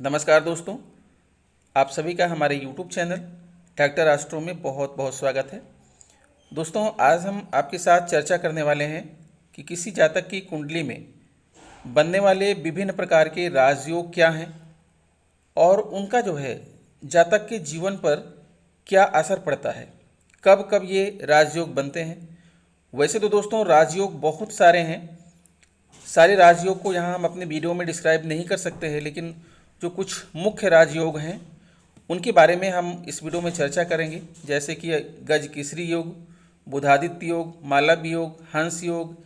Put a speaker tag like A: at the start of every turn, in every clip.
A: नमस्कार दोस्तों, आप सभी का हमारे YouTube चैनल डॉक्टर एस्ट्रो में बहुत बहुत स्वागत है। दोस्तों, आज हम आपके साथ चर्चा करने वाले हैं कि किसी जातक की कुंडली में बनने वाले विभिन्न प्रकार के राजयोग क्या हैं और उनका जातक के जीवन पर क्या असर पड़ता है, कब कब ये राजयोग बनते हैं। वैसे तो दोस्तों राजयोग बहुत सारे हैं, सारे राजयोग को यहाँ हम अपने वीडियो में डिस्क्राइब नहीं कर सकते हैं, लेकिन जो कुछ मुख्य राजयोग हैं उनके बारे में हम इस वीडियो में चर्चा करेंगे, जैसे कि गज केसरी योग, बुधादित्य योग, मालव योग, हंस योग,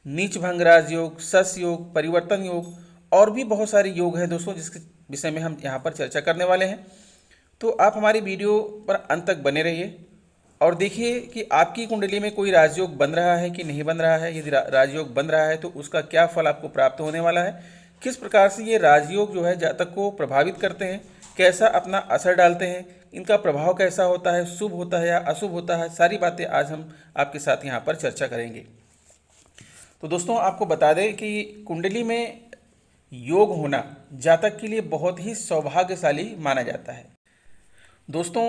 A: नीच भंग राजयोग, सस योग, परिवर्तन योग और भी बहुत सारे योग हैं दोस्तों, जिसके विषय में हम यहाँ पर चर्चा करने वाले हैं। तो आप हमारी वीडियो पर अंत तक बने रहिए और देखिए कि आपकी कुंडली में कोई राजयोग बन रहा है कि नहीं बन रहा है। यदि राजयोग बन रहा है तो उसका क्या फल आपको प्राप्त होने वाला है, किस प्रकार से ये राजयोग जातक को प्रभावित करते हैं, कैसा अपना असर डालते हैं, इनका प्रभाव कैसा होता है, शुभ होता है या अशुभ होता है, सारी बातें आज हम आपके साथ यहाँ पर चर्चा करेंगे। तो दोस्तों आपको बता दें कि कुंडली में योग होना जातक के लिए बहुत ही सौभाग्यशाली माना जाता है। दोस्तों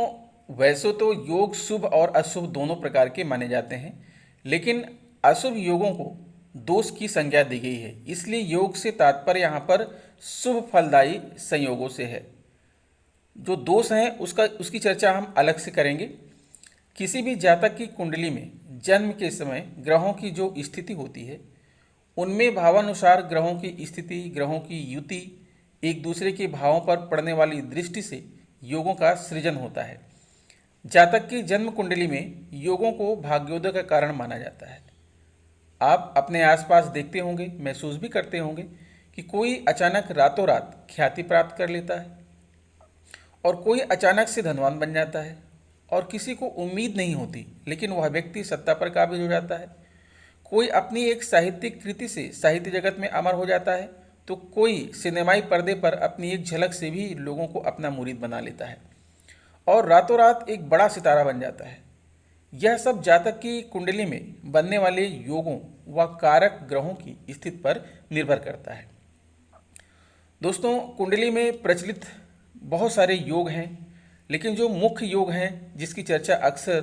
A: वैसे तो योग शुभ और अशुभ दोनों प्रकार के माने जाते हैं, लेकिन अशुभ योगों को दोष की संज्ञा दी गई है, इसलिए योग से तात्पर्य यहाँ पर शुभ फलदायी संयोगों से है। जो दोष हैं उसकी चर्चा हम अलग से करेंगे। किसी भी जातक की कुंडली में जन्म के समय ग्रहों की जो स्थिति होती है उनमें भावानुसार ग्रहों की स्थिति, ग्रहों की युति, एक दूसरे के भावों पर पड़ने वाली दृष्टि से योगों का सृजन होता है। जातक की जन्म कुंडली में योगों को भाग्योदय का कारण माना जाता है। आप अपने आसपास देखते होंगे, महसूस भी करते होंगे कि कोई अचानक रातों रात ख्याति प्राप्त कर लेता है और कोई अचानक से धनवान बन जाता है और किसी को उम्मीद नहीं होती, लेकिन वह व्यक्ति सत्ता पर काबिज हो जाता है। कोई अपनी एक साहित्यिक कृति से साहित्य जगत में अमर हो जाता है, तो कोई सिनेमाई पर्दे पर अपनी एक झलक से भी लोगों को अपना मुरीद बना लेता है और रातों रात एक बड़ा सितारा बन जाता है। यह सब जातक की कुंडली में बनने वाले योगों व कारक ग्रहों की स्थिति पर निर्भर करता है। दोस्तों कुंडली में प्रचलित बहुत सारे योग हैं, लेकिन जो मुख्य योग हैं जिसकी चर्चा अक्सर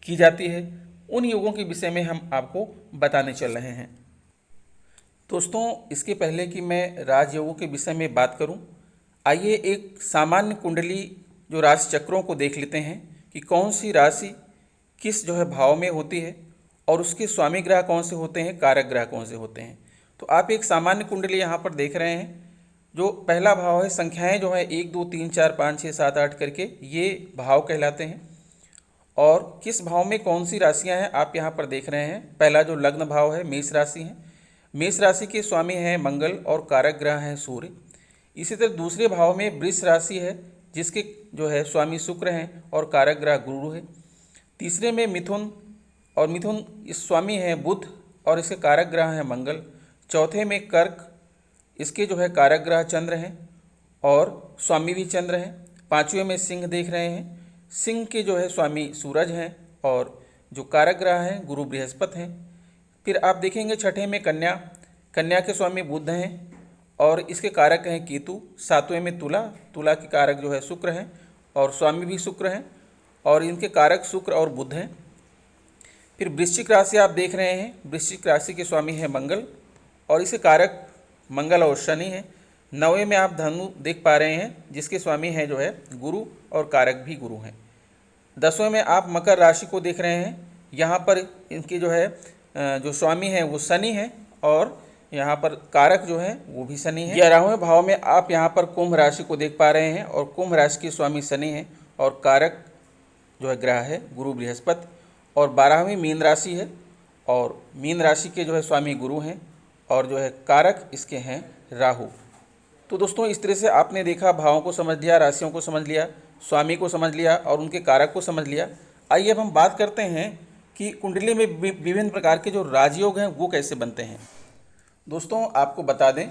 A: की जाती है, उन योगों के विषय में हम आपको बताने चल रहे हैं। दोस्तों इसके पहले कि मैं राजयोगों के विषय में बात करूं, आइए एक सामान्य कुंडली जो राशि चक्रों को देख लेते हैं कि कौन सी राशि किस भाव में होती है और उसके स्वामी ग्रह कौन से होते हैं, कारक ग्रह कौन से होते हैं। तो आप एक सामान्य कुंडली यहाँ पर देख रहे हैं। जो पहला भाव है, संख्याएं 1 2 3 4 5 6 7 8 करके ये भाव कहलाते हैं। और किस भाव में कौन सी राशियाँ हैं आप यहाँ पर देख रहे हैं। पहला जो लग्न भाव है मेष राशि है, मेष राशि के स्वामी हैं मंगल और कारक ग्रह हैं सूर्य। इसी तरह दूसरे भाव में वृष राशि है, जिसके स्वामी शुक्र हैं और कारक ग्रह गुरु है। तीसरे में मिथुन, और मिथुन इस स्वामी हैं बुध और इसके कारक ग्रह हैं मंगल। चौथे में कर्क, इसके कारक ग्रह चंद्र हैं और स्वामी भी चंद्र हैं। पांचवें में सिंह देख रहे हैं, सिंह के स्वामी सूरज हैं और जो कारक ग्रह हैं गुरु बृहस्पति हैं। फिर आप देखेंगे छठे में कन्या, कन्या के स्वामी बुध हैं और इसके कारक हैं केतु। सातवें में तुला, तुला के कारक शुक्र हैं और स्वामी भी शुक्र हैं और इनके कारक शुक्र और बुध हैं। फिर वृश्चिक राशि आप देख रहे हैं, वृश्चिक राशि के स्वामी हैं मंगल और इसके कारक मंगल और शनि हैं। नौवें में आप धनु देख पा रहे हैं, जिसके स्वामी हैं गुरु और कारक भी गुरु हैं। 10वें में आप मकर राशि को देख रहे हैं, यहाँ पर इनके जो स्वामी हैं वो शनि हैं और यहाँ पर कारक वो भी शनि है। 11वें भाव में आप यहाँ पर कुंभ राशि को देख पा रहे हैं और कुंभ राशि के स्वामी शनि हैं और कारक ग्रह है गुरु बृहस्पति। और 12वीं मीन राशि है और मीन राशि के स्वामी गुरु हैं और कारक इसके हैं राहु। तो दोस्तों इस तरह से आपने देखा, भावों को समझ लिया, राशियों को समझ लिया, स्वामी को समझ लिया और उनके कारक को समझ लिया। आइए अब हम बात करते हैं कि कुंडली में विभिन्न प्रकार के जो राजयोग हैं वो कैसे बनते हैं। दोस्तों आपको बता दें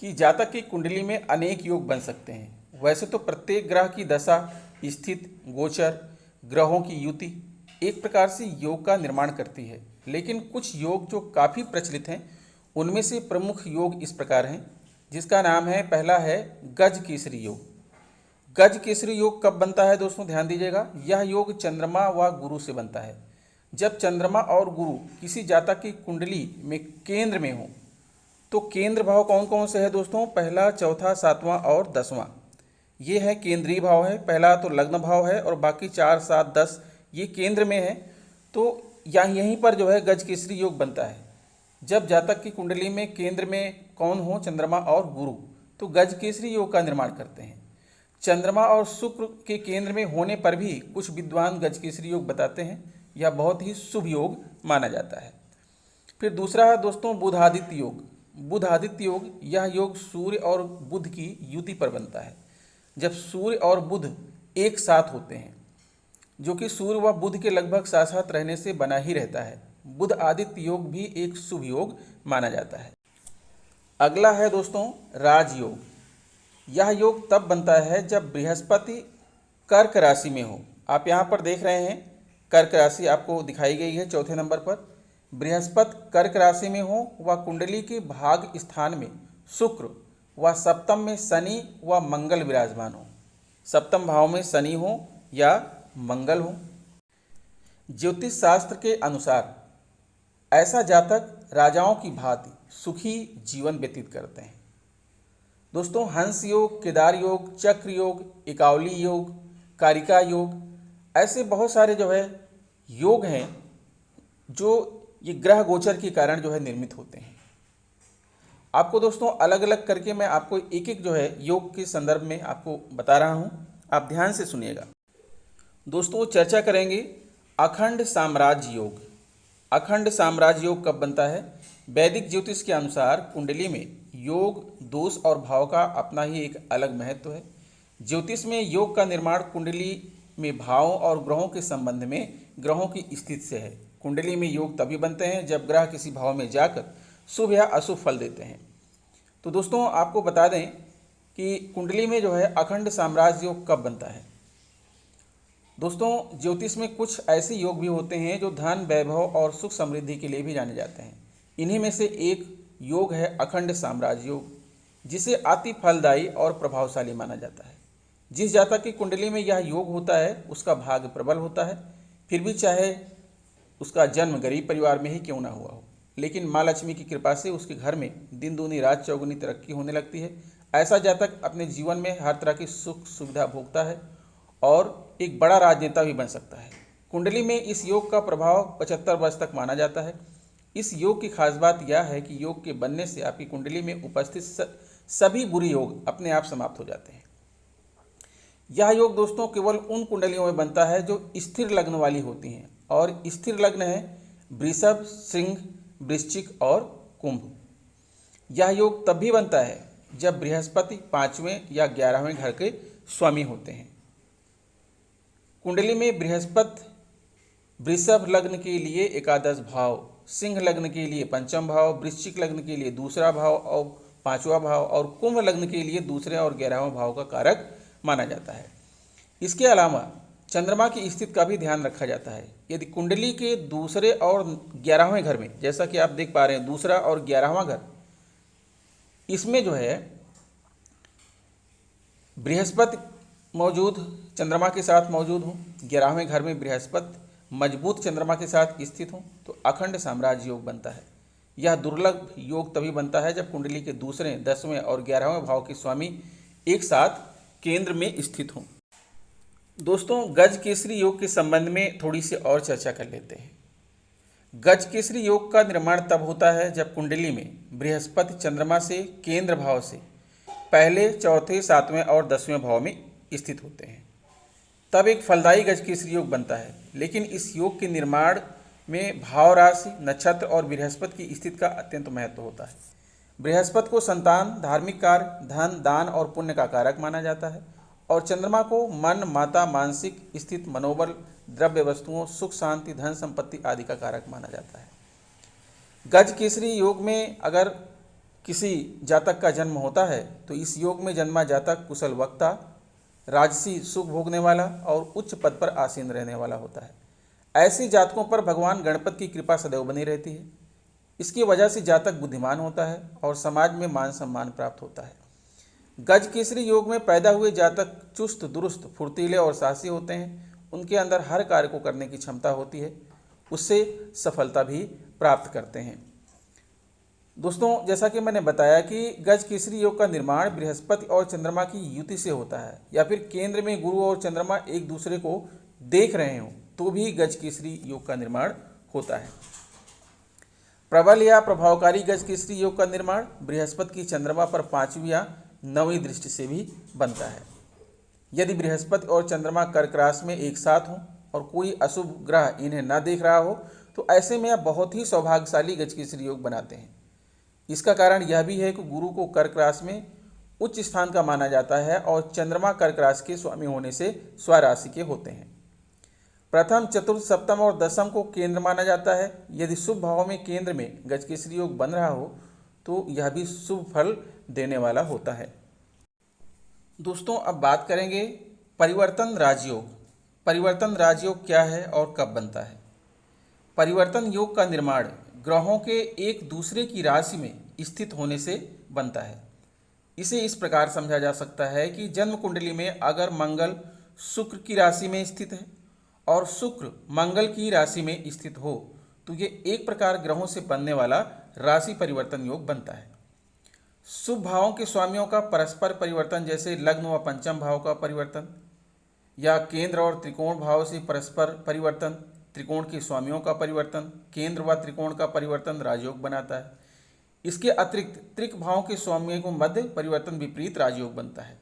A: कि जातक की कुंडली में अनेक योग बन सकते हैं। वैसे तो प्रत्येक ग्रह की दशा, स्थिति, गोचर, ग्रहों की युति एक प्रकार से योग का निर्माण करती है, लेकिन कुछ योग जो काफ़ी प्रचलित हैं उनमें से प्रमुख योग इस प्रकार हैं। जिसका नाम है, पहला है गज केसरी योग। गज केसरी योग कब बनता है दोस्तों, ध्यान दीजिएगा। यह योग चंद्रमा व गुरु से बनता है। जब चंद्रमा और गुरु किसी जातक की कुंडली में केंद्र में हो, तो केंद्र भाव कौन कौन से है दोस्तों, पहला, चौथा, सातवां और 10वां, ये है केंद्रीय भाव है। पहला तो लग्न भाव है और बाकी 4, 7, 10 ये केंद्र में है। तो यहीं पर जो है गज केसरी योग बनता है। जब जातक की कुंडली में केंद्र में कौन हो, चंद्रमा और गुरु, तो गज केसरी योग का निर्माण करते हैं। चंद्रमा और शुक्र के केंद्र में होने पर भी कुछ विद्वान गज केसरी योग बताते हैं। यह बहुत ही शुभ योग माना जाता है। फिर दूसरा है दोस्तों बुध आदित्य योग। बुध आदित्य योग, यह योग सूर्य और बुध की युति पर बनता है। जब सूर्य और बुध एक साथ होते हैं, जो कि सूर्य व बुध के लगभग साथ साथ रहने से बना ही रहता है, बुध आदित्य योग भी एक शुभ योग माना जाता है। अगला है दोस्तों राजयोग। यह योग तब बनता है जब बृहस्पति कर्क राशि में हो। आप यहाँ पर देख रहे हैं कर्क राशि आपको दिखाई गई है चौथे नंबर पर। बृहस्पति कर्क राशि में हो व कुंडली के भाग स्थान में शुक्र व सप्तम में शनि व मंगल विराजमान हो। सप्तम भाव में शनि हो या मंगल हो। ज्योतिष शास्त्र के अनुसार ऐसा जातक राजाओं की भांति सुखी जीवन व्यतीत करते हैं। दोस्तों हंस योग, केदार योग, चक्र योग, एकावली योग, कारिका योग, ऐसे बहुत सारे जो है योग हैं जो ये ग्रह गोचर के कारण जो है निर्मित होते हैं। आपको दोस्तों अलग अलग करके मैं आपको एक एक जो है योग के संदर्भ में आपको बता रहा हूँ, आप ध्यान से सुनिएगा। दोस्तों चर्चा करेंगे अखंड साम्राज्य योग। अखंड साम्राज्य योग कब बनता है? वैदिक ज्योतिष के अनुसार कुंडली में योग, दोष और भाव का अपना ही एक अलग महत्व है। ज्योतिष में योग का निर्माण कुंडली में भावों और ग्रहों के संबंध में ग्रहों की स्थिति से है। कुंडली में योग तभी बनते हैं जब ग्रह किसी भाव में जाकर शुभ या अशुभ फल देते हैं। तो दोस्तों आपको बता दें कि कुंडली में जो है अखंड साम्राज्य योग कब बनता है। दोस्तों ज्योतिष में कुछ ऐसे योग भी होते हैं जो धन, वैभव और सुख समृद्धि के लिए भी जाने जाते हैं। इन्हीं में से एक योग है अखंड साम्राज्य योग, जिसे अति फलदायी और प्रभावशाली माना जाता है। जिस जातक की कुंडली में यह योग होता है उसका भाग्य प्रबल होता है, फिर भी चाहे उसका जन्म गरीब परिवार में ही क्यों ना हुआ हो, लेकिन माँ लक्ष्मी की कृपा से उसके घर में दिन दूनी रात चौगुनी तरक्की होने लगती है। ऐसा जातक अपने जीवन में हर तरह की सुख सुविधा भोगता है और एक बड़ा राजनेता भी बन सकता है। कुंडली में इस योग का प्रभाव 75 वर्ष तक माना जाता है। इस योग की खास बात यह है कि योग के बनने से आपकी कुंडली में उपस्थित सभी बुरे योग अपने आप समाप्त हो जाते हैं। यह योग दोस्तों केवल उन कुंडलियों में बनता है जो स्थिर लग्न वाली होती हैं, और स्थिर लग्न है वृषभ, सिंह, वृश्चिक और कुंभ। यह योग तब भी बनता है जब बृहस्पति 5वें या 11वें घर के स्वामी होते हैं। कुंडली में बृहस्पति वृषभ लग्न के लिए एकादश भाव, सिंह लग्न के लिए पंचम भाव, वृश्चिक लग्न के लिए दूसरा भाव और 5वां भाव, और कुंभ लग्न के लिए दूसरे और 11वां भाव का कारक माना जाता है। इसके अलावा चंद्रमा की स्थिति का भी ध्यान रखा जाता है। यदि कुंडली के दूसरे और 11वें घर में, जैसा कि आप देख पा रहे हैं दूसरा और 11वां घर, इसमें जो है बृहस्पति मौजूद चंद्रमा के साथ मौजूद हो, 11वें घर में बृहस्पति मजबूत चंद्रमा के साथ स्थित हो, तो अखंड साम्राज्य योग बनता है। यह दुर्लभ योग तभी बनता है जब कुंडली के दूसरे, 10वें और 11वें भाव के स्वामी एक साथ केंद्र में स्थित हों। दोस्तों गज केसरी योग के संबंध में थोड़ी सी और चर्चा कर लेते हैं। गज केसरी योग का निर्माण तब होता है जब कुंडली में बृहस्पति चंद्रमा से केंद्र भाव से पहले, चौथे, 7वें और 10वें भाव में स्थित होते हैं, तब एक फलदायी गज केसरी योग बनता है। लेकिन इस योग के निर्माण में भाव राशि, नक्षत्र और बृहस्पति की स्थिति का अत्यंत महत्व होता है। बृहस्पति को संतान, धार्मिक कार्य, धन, दान और पुण्य का कारक माना जाता है, और चंद्रमा को मन, माता, मानसिक स्थिति, मनोबल, द्रव्य वस्तुओं, सुख शांति, धन संपत्ति आदि का कारक माना जाता है। गज केसरी योग में अगर किसी जातक का जन्म होता है तो इस योग में जन्मा जातक कुशल वक्ता, राजसी सुख भोगने वाला और उच्च पद पर आसीन रहने वाला होता है। ऐसे जातकों पर भगवान गणपति की कृपा सदैव बनी रहती है। इसकी वजह से जातक बुद्धिमान होता है और समाज में मान सम्मान प्राप्त होता है। गज केसरी योग में पैदा हुए जातक चुस्त दुरुस्त फुर्तीले और साहसी होते हैं। उनके अंदर हर कार्य को करने की क्षमता होती है, उससे सफलता भी प्राप्त करते हैं। दोस्तों, जैसा कि मैंने बताया कि गज केसरी योग का निर्माण बृहस्पति और चंद्रमा की युति से होता है, या फिर केंद्र में गुरु और चंद्रमा एक दूसरे को देख रहे हों तो भी गज केसरी योग का निर्माण होता है। प्रबल या प्रभावकारी गज केसरी योग का निर्माण बृहस्पति की चंद्रमा पर 5वीं या 9वीं दृष्टि से भी बनता है। यदि बृहस्पति और चंद्रमा कर्क राशि में एक साथ हों और कोई अशुभ ग्रह इन्हें न देख रहा हो तो ऐसे में आप बहुत ही सौभाग्यशाली गज केसरी योग बनाते हैं। इसका कारण यह भी है कि गुरु को कर्क राशि में उच्च स्थान का माना जाता है और चंद्रमा कर्क राशि के स्वामी होने से स्वराशि के होते हैं। प्रथम, चतुर्थ, सप्तम और दशम को केंद्र माना जाता है। यदि शुभ भाव में केंद्र में गज केसरी योग बन रहा हो तो यह भी शुभ फल देने वाला होता है। दोस्तों, अब बात करेंगे परिवर्तन राजयोग। परिवर्तन राजयोग क्या है और कब बनता है? परिवर्तन योग का निर्माण ग्रहों के एक दूसरे की राशि में स्थित होने से बनता है। इसे इस प्रकार समझा जा सकता है कि जन्म कुंडली में अगर मंगल शुक्र की राशि में स्थित है और शुक्र मंगल की राशि में स्थित हो तो ये एक प्रकार ग्रहों से बनने वाला राशि परिवर्तन योग बनता है। शुभ भावों के स्वामियों का परस्पर परिवर्तन, जैसे लग्न व पंचम भाव का परिवर्तन, या केंद्र और त्रिकोण भाव से परस्पर परिवर्तन, त्रिकोण के स्वामियों का परिवर्तन, केंद्र व त्रिकोण का परिवर्तन राजयोग बनाता है। इसके अतिरिक्त त्रिक भाव के स्वामियों को मध्य परिवर्तन विपरीत राजयोग बनता है।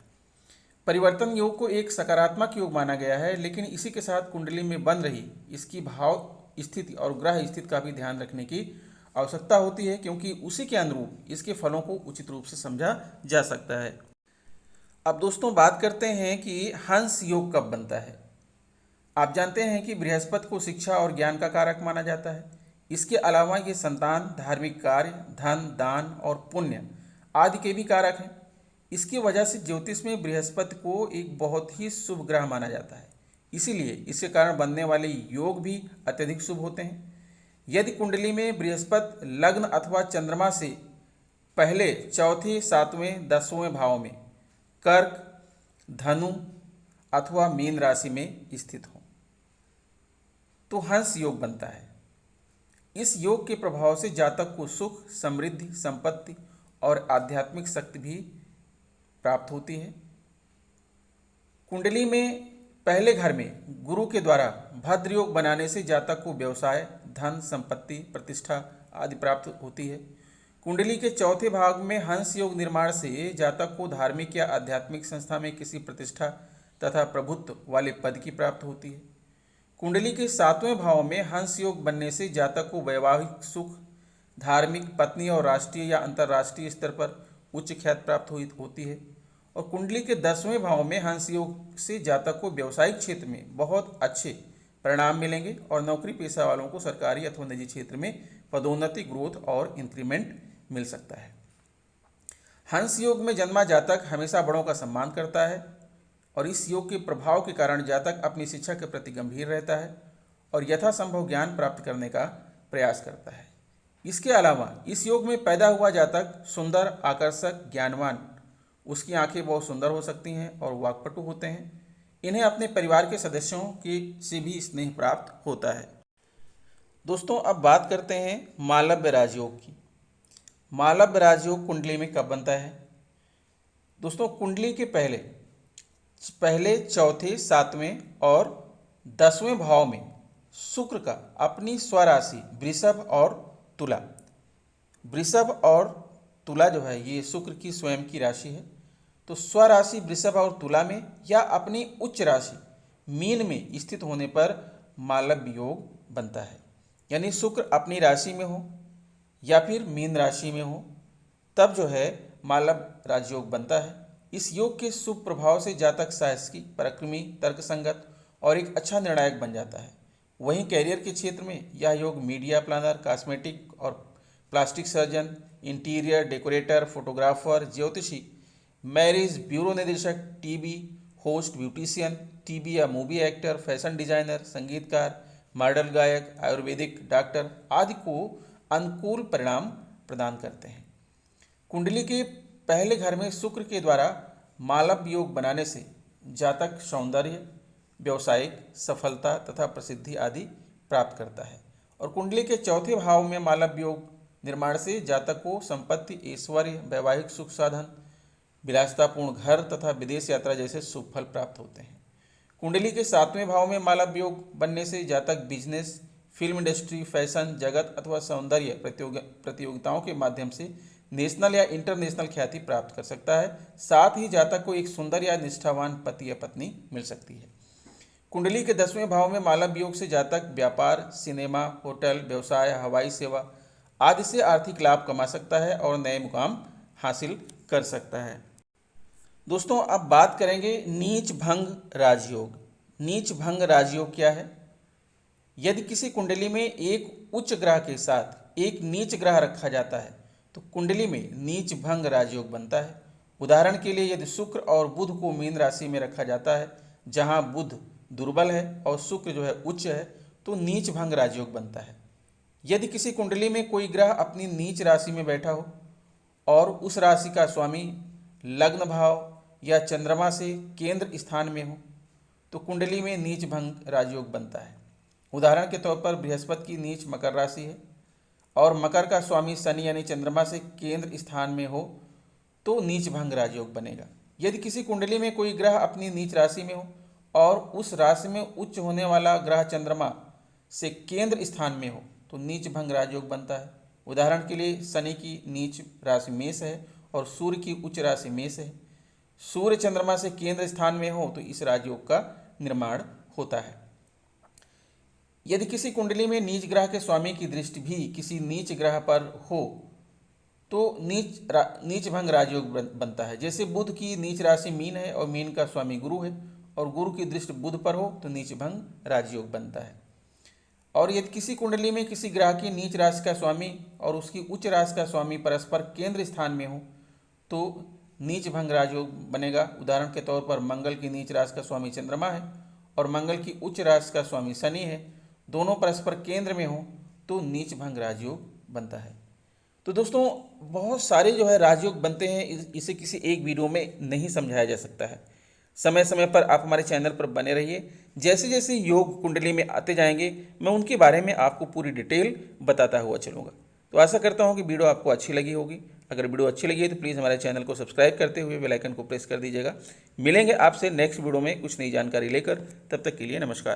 A: परिवर्तन योग को एक सकारात्मक योग माना गया है, लेकिन इसी के साथ कुंडली में बन रही इसकी भाव स्थिति और ग्रह स्थिति का भी ध्यान रखने की आवश्यकता होती है, क्योंकि उसी के अनुरूप इसके फलों को उचित रूप से समझा जा सकता है। अब दोस्तों, बात करते हैं कि हंस योग कब बनता है। आप जानते हैं कि बृहस्पति को शिक्षा और ज्ञान का कारक माना जाता है। इसके अलावा ये संतान, धार्मिक कार्य, धन, दान और पुण्य आदि के भी कारक हैं। इसकी वजह से ज्योतिष में बृहस्पति को एक बहुत ही शुभ ग्रह माना जाता है। इसीलिए इसके कारण बनने वाले योग भी अत्यधिक शुभ होते हैं। यदि कुंडली में बृहस्पति लग्न अथवा चंद्रमा से पहले चौथे, सातवें, 10वें भाव में कर्क, धनु अथवा मीन राशि में स्थित हो तो हंस योग बनता है। इस योग के प्रभाव से जातक को सुख, समृद्धि, संपत्ति और आध्यात्मिक शक्ति भी प्राप्त होती है। कुंडली में पहले घर में गुरु के द्वारा भद्र योग बनाने से जातक को व्यवसाय, धन, संपत्ति, प्रतिष्ठा आदि प्राप्त होती है। कुंडली के चौथे भाग में हंस योग निर्माण से जातक को धार्मिक या आध्यात्मिक संस्था में किसी प्रतिष्ठा तथा प्रभुत्व वाले पद की प्राप्त होती है। कुंडली के 7वें भाव में हंस योग बनने से जातक को वैवाहिक सुख, धार्मिक, पत्नी और राष्ट्रीय या अंतर्राष्ट्रीय स्तर पर उच्च ख्याति प्राप्त होती है। और कुंडली के 10वें भाव में हंस योग से जातक को व्यावसायिक क्षेत्र में बहुत अच्छे परिणाम मिलेंगे और नौकरी पेशा वालों को सरकारी अथवा निजी क्षेत्र में पदोन्नति, ग्रोथ और इंक्रीमेंट मिल सकता है। हंस योग में जन्मा जातक हमेशा बड़ों का सम्मान करता है और इस योग के प्रभाव के कारण जातक अपनी शिक्षा के प्रति गंभीर रहता है और यथासंभव ज्ञान प्राप्त करने का प्रयास करता है। इसके अलावा इस योग में पैदा हुआ जातक सुंदर, आकर्षक, ज्ञानवान, उसकी आंखें बहुत सुंदर हो सकती हैं और वाक्पटु होते हैं। इन्हें अपने परिवार के सदस्यों के से भी स्नेह प्राप्त होता है। दोस्तों, अब बात करते हैं मालव्य राजयोग की। मालव्य राजयोग कुंडली में कब बनता है? दोस्तों, कुंडली के पहले चौथे, 7वें और 10वें भाव में शुक्र का अपनी स्वराशि वृषभ और तुला, वृषभ और तुला जो है ये शुक्र की स्वयं की राशि है, तो स्वराशि वृषभ और तुला में या अपनी उच्च राशि मीन में स्थित होने पर मालव्य योग बनता है। यानी शुक्र अपनी राशि में हो या फिर मीन राशि में हो तब जो है मालव्य राजयोग बनता है। इस योग के शुभ प्रभाव से जातक साहसी, पराक्रमी, तर्कसंगत और एक अच्छा निर्णायक बन जाता है। वहीं कैरियर के क्षेत्र में यह योग मीडिया प्लानर, कॉस्मेटिक और plastic surgeon, interior decorator, photographer, ज्योतिषी, मैरिज ब्यूरो निदेशक, टीवी होस्ट, ब्यूटिशियन, टीवी या मूवी एक्टर, फैशन डिजाइनर, संगीतकार, मॉडल, गायक, आयुर्वेदिक डॉक्टर आदि को अनुकूल परिणाम प्रदान करते हैं। कुंडली के पहले घर में शुक्र के द्वारा मालव योग बनाने से जातक सौंदर्य, व्यवसायिक सफलता तथा प्रसिद्धि आदि प्राप्त करता है। और कुंडली के चौथे भाव में मालव योग निर्माण से जातक को संपत्ति, ऐश्वर्य, वैवाहिक सुख साधन, विलासितापूर्ण घर तथा विदेश यात्रा जैसे शुभ फल प्राप्त होते हैं। कुंडली के सातवें भाव में मालव योग बनने से जातक बिजनेस, फिल्म इंडस्ट्री, फैशन जगत अथवा सौंदर्य प्रतियोगिताओं के माध्यम से नेशनल या इंटरनेशनल ख्याति प्राप्त कर सकता है। साथ ही जातक को एक सुंदर या निष्ठावान पति या पत्नी मिल सकती है। कुंडली के 10वें भाव में मालव योग से जातक व्यापार, सिनेमा, होटल, व्यवसाय, हवाई सेवा आदि से आर्थिक लाभ कमा सकता है और नए मुकाम हासिल कर सकता है। दोस्तों, अब बात करेंगे नीच भंग राजयोग। नीच भंग राजयोग क्या है? यदि किसी कुंडली में एक उच्च ग्रह के साथ एक नीच ग्रह रखा जाता है तो कुंडली में नीच भंग राजयोग बनता है। उदाहरण के लिए यदि शुक्र और बुध को मीन राशि में रखा जाता है जहां बुध दुर्बल है और शुक्र जो है उच्च है तो नीच भंग राजयोग बनता है। यदि किसी कुंडली में कोई ग्रह अपनी नीच राशि में बैठा हो और उस राशि का स्वामी लग्न भाव या चंद्रमा से केंद्र स्थान में हो तो कुंडली में नीच भंग राजयोग बनता है। उदाहरण के तौर पर बृहस्पति की नीच मकर राशि है और मकर का स्वामी शनि यानी चंद्रमा से केंद्र स्थान में हो तो नीच भंग राजयोग बनेगा। यदि किसी कुंडली में कोई ग्रह अपनी नीच राशि में हो और उस राशि में उच्च होने वाला ग्रह चंद्रमा से केंद्र स्थान में हो तो नीच भंग राजयोग बनता है। उदाहरण के लिए शनि की नीच राशि मेष है और सूर्य की उच्च राशि मेष है। सूर्य चंद्रमा से केंद्र स्थान में हो तो इस राजयोग का निर्माण होता है। यदि किसी कुंडली में नीच ग्रह के स्वामी की दृष्टि भी किसी नीच ग्रह पर हो तो नीच भंग राजयोग बनता है। जैसे बुध की नीच राशि मीन है और मीन का स्वामी गुरु है और गुरु की दृष्टि बुध पर हो तो नीच भंग राजयोग बनता है। और यदि किसी कुंडली में किसी ग्रह की नीच राशि का स्वामी और उसकी उच्च राशि का स्वामी परस्पर केंद्र स्थान में हो तो नीच भंग राजयोग बनेगा। उदाहरण के तौर पर मंगल की नीच राशि का स्वामी चंद्रमा है और मंगल की उच्च राशि का स्वामी शनि है, दोनों परस्पर केंद्र में हो तो नीच भंग राजयोग बनता है। तो दोस्तों, बहुत सारे जो है राजयोग बनते हैं, इसे किसी एक वीडियो में नहीं समझाया जा सकता है। समय समय पर आप हमारे चैनल पर बने रहिए। जैसे जैसे योग कुंडली में आते जाएंगे मैं उनके बारे में आपको पूरी डिटेल बताता हुआ चलूँगा। तो आशा करता हूँ कि वीडियो आपको अच्छी लगी होगी। अगर वीडियो अच्छी लगी है तो प्लीज़ हमारे चैनल को सब्सक्राइब करते हुए बेल आइकन को प्रेस कर दीजिएगा। मिलेंगे आपसे नेक्स्ट वीडियो में कुछ नई जानकारी लेकर। तब तक के लिए नमस्कार।